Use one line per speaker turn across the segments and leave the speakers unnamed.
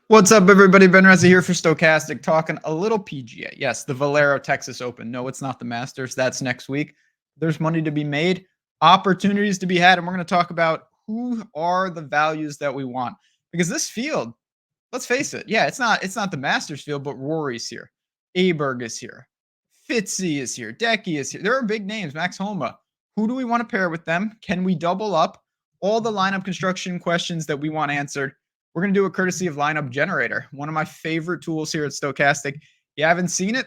What's up, everybody? Ben Reza here for Stochastic, talking a little PGA. Yes, the Valero Texas Open. No, it's not the Masters. That's next week. There's money to be made, opportunities to be had, and we're going to talk about who are the values that we want. Because this field, let's face it, yeah, it's not the Masters field, but Rory's here, Aberg is here, Fitzy is here, Decky is here. There are big names, Max Homa. Who do we want to pair with them? Can we double up? All the lineup construction questions that we want answered. We're going to do a courtesy of Lineup Generator, one of my favorite tools here at Stochastic. If you haven't seen it,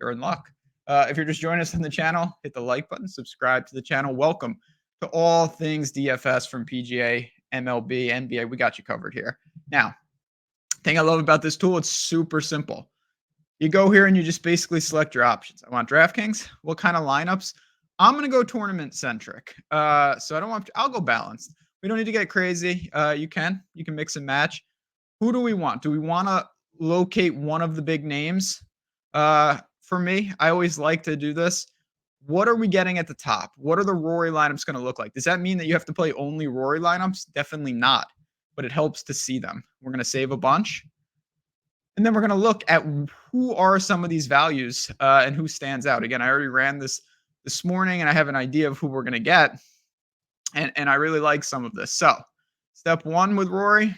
you're in luck. If you're just joining us on the channel, hit the like button, subscribe to the channel. Welcome to all things DFS from PGA, MLB, NBA. We got you covered here. Now, thing I love about this tool, it's super simple. You go here and you just basically select your options. I want DraftKings. What kind of lineups? I'm going to go tournament centric. So I'll go balanced. We don't need to get crazy. You can mix and match. Who do we want? Do we want to locate one of the big names? For me, I always like to do this. What are we getting at the top? What are the Rory lineups going to look like? Does that mean that you have to play only Rory lineups? Definitely not, but it helps to see them. We're going to save a bunch. And then we're going to look at who are some of these values and who stands out. Again, I already ran this morning and I have an idea of who we're going to get. And I really like some of this. So step one with Rory,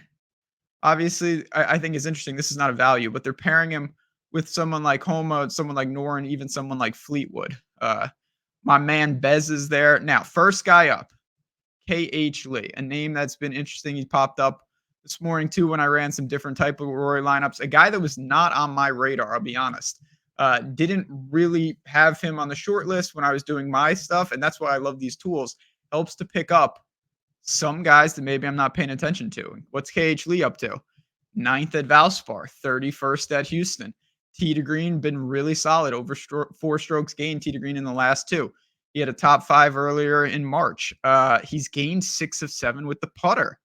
obviously, I think is interesting. This is not a value, but they're pairing him with someone like Homa, someone like Noren, even someone like Fleetwood. My man Bez is there. Now, first guy up, K.H. Lee, a name that's been interesting. He popped up this morning, too, when I ran some different type of Rory lineups. A guy that was not on my radar, I'll be honest. Didn't really have him on the short list when I was doing my stuff, and that's why I love these tools. Helps to pick up some guys that maybe I'm not paying attention to. What's KH Lee up to? 9th at Valspar, 31st at Houston. Tee to green, been really solid, over 4 strokes gained Tee to green in the last 2. He had a top 5 earlier in March. He's gained 6 of 7 with the putter.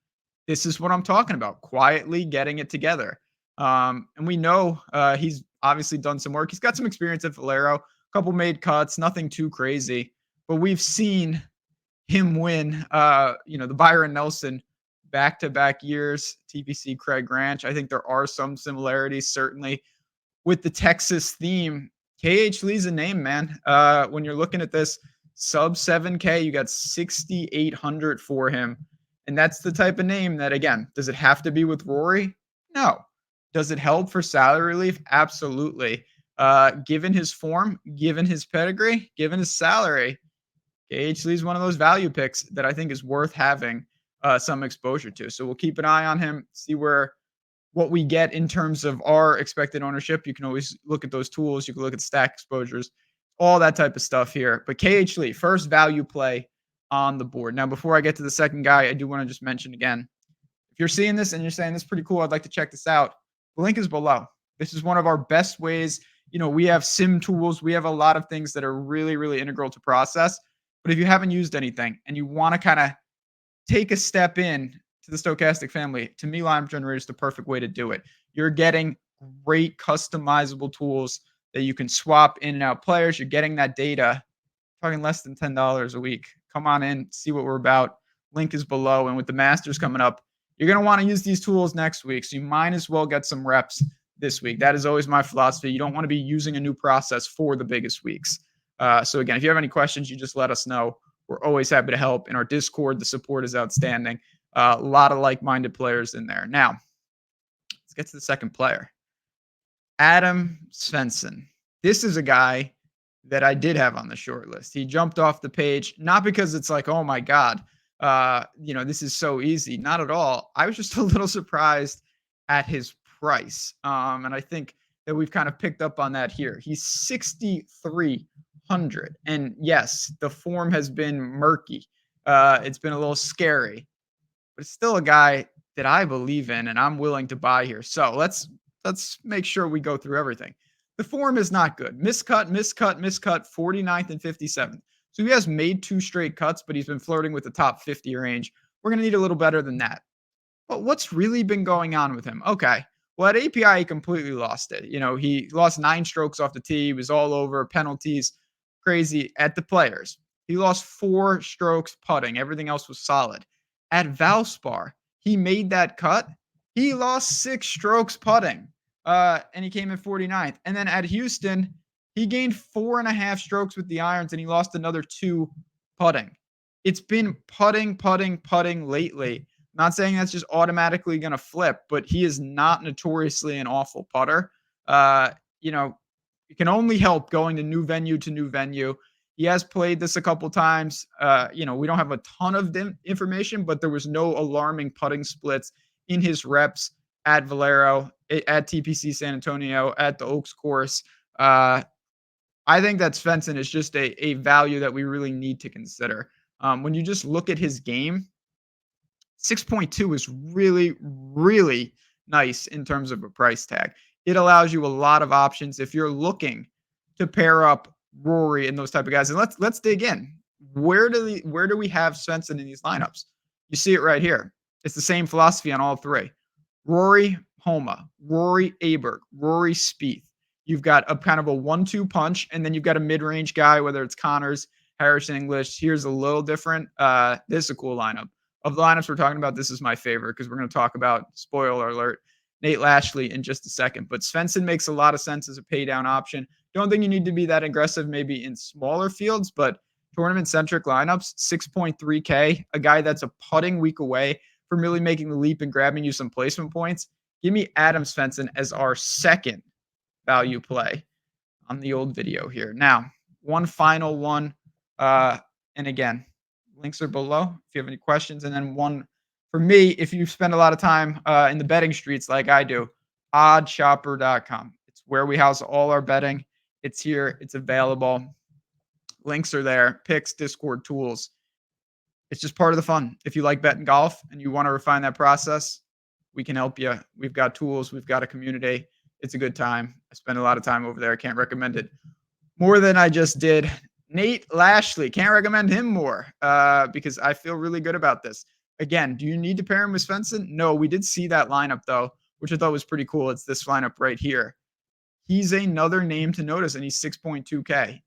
This is what I'm talking about, quietly getting it together. And we know he's obviously done some work. He's got some experience at Valero, a couple made cuts, nothing too crazy. But we've seen him win, the Byron Nelson back-to-back years, TPC Craig Ranch. I think there are some similarities, certainly, with the Texas theme. KH Lee's a name, man. When you're looking at this, sub 7K, you got 6,800 for him. And that's the type of name that, again, does it have to be with Rory? No. Does it help for salary relief? Absolutely. Given his form, given his pedigree, given his salary, KH Lee's one of those value picks that I think is worth having some exposure to. So we'll keep an eye on him, see what we get in terms of our expected ownership. You can always look at those tools. You can look at stack exposures, all that type of stuff here. But KH Lee, first value play on the board. Now, before I get to the second guy, I do want to just mention again, if you're seeing this and you're saying this is pretty cool, I'd like to check this out. The link is below. This is one of our best ways. We have sim tools. We have a lot of things that are really, really integral to process. But if you haven't used anything and you want to kind of take a step in to the Stochastic family, to me, Lineup Generator is the perfect way to do it. You're getting great customizable tools that you can swap in and out players. You're getting that data, talking less than $10 a week. Come on in, see what we're about. Link is below. And with the Masters coming up, you're going to want to use these tools next week. So you might as well get some reps this week. That is always my philosophy. You don't want to be using a new process for the biggest weeks. So again, if you have any questions, you just let us know. We're always happy to help. In our Discord, the support is outstanding. A lot of like-minded players in there. Now, let's get to the second player. Adam Svensson. This is a guy that I did have on the short list. He jumped off the page, not because it's like, oh my God, this is so easy. Not at all. I was just a little surprised at his price. And I think that we've kind of picked up on that here. He's 6,300. And yes, the form has been murky. It's been a little scary, but it's still a guy that I believe in and I'm willing to buy here. So let's make sure we go through everything. The form is not good. Miscut, 49th and 57th. So he has made 2 straight cuts, but he's been flirting with the top 50 range. We're going to need a little better than that. But what's really been going on with him? Okay. Well, at API, he completely lost it. He lost 9 strokes off the tee. He was all over, penalties, crazy. At the Players, he lost 4 strokes putting. Everything else was solid. At Valspar, he made that cut. He lost 6 strokes putting, and he came in 49th. And then at Houston, he gained 4.5 strokes with the irons, and he lost another 2 putting. It's been putting, putting, putting lately. Not saying that's just automatically going to flip, but he is not notoriously an awful putter. You know, it can only help going to new venue to new venue. He has played this a couple times. We don't have a ton of information, but there was no alarming putting splits in his reps at Valero, at TPC San Antonio, at the Oaks course. I think that Svensson is just a value that we really need to consider. When you just look at his game, 6.2 is really, really nice in terms of a price tag. It allows you a lot of options if you're looking to pair up Rory and those type of guys. And let's dig in. Where do we have Svensson in these lineups? You see it right here. It's the same philosophy on all three. Rory Homa, Rory Aberg, Rory Spieth. You've got a kind of a 1-2 punch, and then you've got a mid-range guy, whether it's Connors, Harrison English. Here's a little different. This is a cool lineup. Of the lineups we're talking about, this is my favorite because we're going to talk about, spoiler alert, Nate Lashley in just a second. But Svensson makes a lot of sense as a pay down option. Don't think you need to be that aggressive maybe in smaller fields, but tournament-centric lineups, 6.3K, a guy that's a putting week away from really making the leap and grabbing you some placement points. Give me Adam Svensson as our second value play on the old video here. Now, one final one, and again, links are below if you have any questions. And then one for me, if you spend a lot of time in the betting streets like I do, oddshopper.com. It's where we house all our betting. It's here. It's available. Links are there. Picks, Discord, tools. It's just part of the fun. If you like betting golf and you want to refine that process, we can help you. We've got tools. We've got a community. It's a good time. I spend a lot of time over there. I can't recommend it more than I just did. Nate Lashley, can't recommend him more because I feel really good about this. Again, do you need to pair him with Svensson? No, we did see that lineup though, which I thought was pretty cool. It's this lineup right here. He's another name to notice, and he's 6.2K.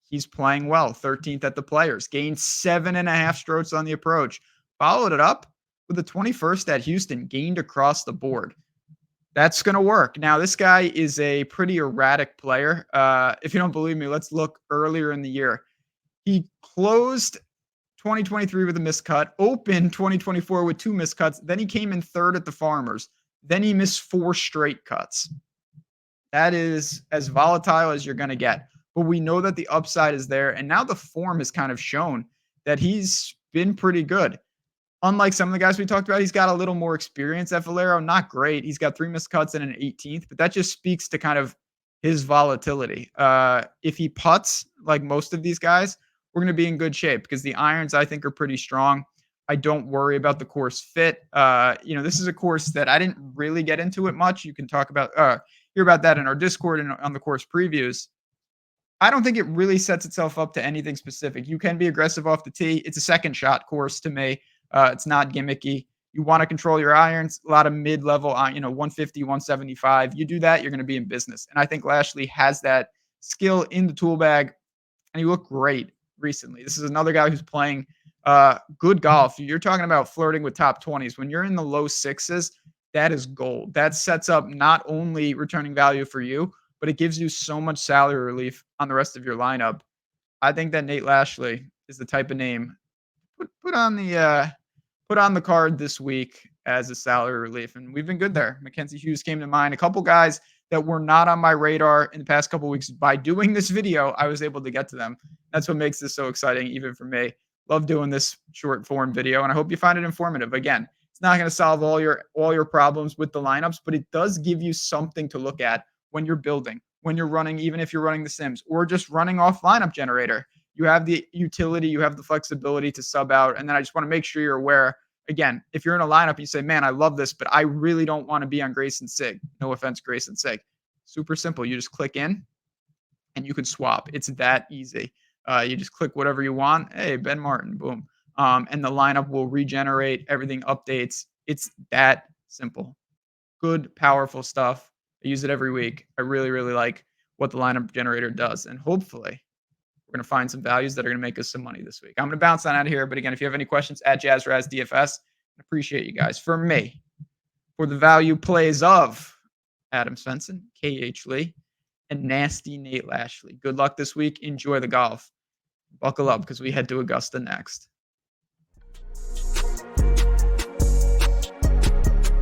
He's playing well, 13th at the Players, gained 7.5 strokes on the approach, followed it up with the 21st at Houston, gained across the board. That's going to work. Now, this guy is a pretty erratic player. If you don't believe me, let's look earlier in the year. He closed 2023 with a missed cut, opened 2024 with 2 missed cuts. Then he came in 3rd at the Farmers. Then he missed 4 straight cuts. That is as volatile as you're going to get. But we know that the upside is there. And now the form has kind of shown that he's been pretty good. Unlike some of the guys we talked about, he's got a little more experience at Valero. Not great. He's got 3 missed cuts and an 18th, but that just speaks to kind of his volatility. If he putts like most of these guys, we're going to be in good shape because the irons, I think, are pretty strong. I don't worry about the course fit. This is a course that I didn't really get into it much. You can talk about, hear about that in our Discord and on the course previews. I don't think it really sets itself up to anything specific. You can be aggressive off the tee. It's a second shot course to me. It's not gimmicky. You want to control your irons, a lot of mid-level, 150, 175. You do that, you're going to be in business. And I think Lashley has that skill in the tool bag, and he looked great recently. This is another guy who's playing good golf. You're talking about flirting with top 20s. When you're in the low 6s, that is gold. That sets up not only returning value for you, but it gives you so much salary relief on the rest of your lineup. I think that Nate Lashley is the type of name put on the card this week as a salary relief, and we've been good there. Mackenzie Hughes came to mind. A couple guys that were not on my radar in the past couple weeks. By doing this video, I was able to get to them. That's what makes this so exciting, even for me. Love doing this short form video, and I hope you find it informative. Again, it's not going to solve all your problems with the lineups, but it does give you something to look at when you're building, when you're running, even if you're running the Sims or just running off lineup generator. You have the utility, you have the flexibility to sub out. And then I just want to make sure you're aware, again, if you're in a lineup and you say, man, I love this, but I really don't want to be on Grayson Sig. No offense, Grayson Sig. Super simple. You just click in and you can swap. It's that easy. You just click whatever you want. Hey, Ben Martin, boom. And the lineup will regenerate. Everything updates. It's that simple. Good, powerful stuff. I use it every week. I really, really like what the lineup generator does. And hopefully we're going to find some values that are going to make us some money this week. I'm going to bounce on out of here. But again, if you have any questions, at JazzRazDFS, I appreciate you guys. For me, for the value plays of Adam Svensson, KH Lee, and Nasty Nate Lashley. Good luck this week. Enjoy the golf. Buckle up because we head to Augusta next.